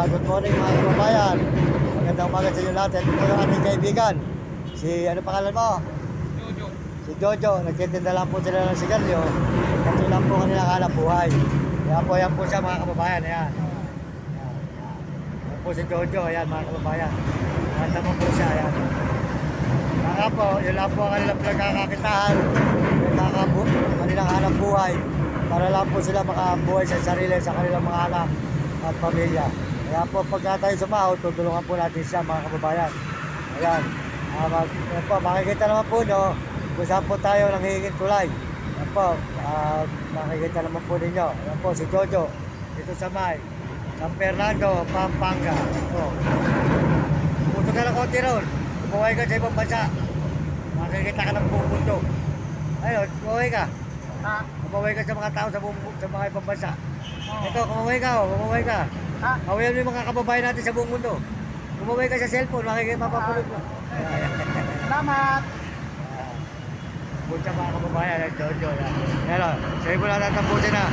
Good morning mga kababayan. Magandang umaga sa inyo lahat. Ito po yung ating kaibigan. Ano pangalan mo? Jojo. Si Jojo. Nagtitinda lang po sila ng sigarilyo. Ito lang po kanilang hanap buhay. Yan po siya mga kababayan. Ayan. Yan po si Jojo. Ayan mga kababayan. Nakanta mo po siya. Ayan. Saka po, yun lang po ang kanilang pinagkakakitaan. Kanilang hanap buhay. Para lang po sila makabuhay sa sarili, sa kanilang mga anak at pamilya. Kaya po pagka tayo sumahod, tutulungan po natin siya mga kababayan. Ayan. Ayan po, makikita naman po nyo kung saan po tayo nanghihingin tulay. Ayan po, makikita naman po ninyo. Ayan po si Jojo dito sa San Fernando, Pampanga. Puto ka ng konti ron. Buhay ka sa ibang bansa. Makikita ka ng buong mundo. Ayun, buhay ka. Ha? Kumaway ka sa mga tao sa mga ibang bansa. Oo. Ito, kumaway ka. Ha? Kawayan mo yung mga kababayan natin sa buong mundo. Kumaway ka sa cellphone, makikipapapulot mo. Salamat. Punta mga kababayan, Jojo. Yan o, sabi mo lang natampusin na.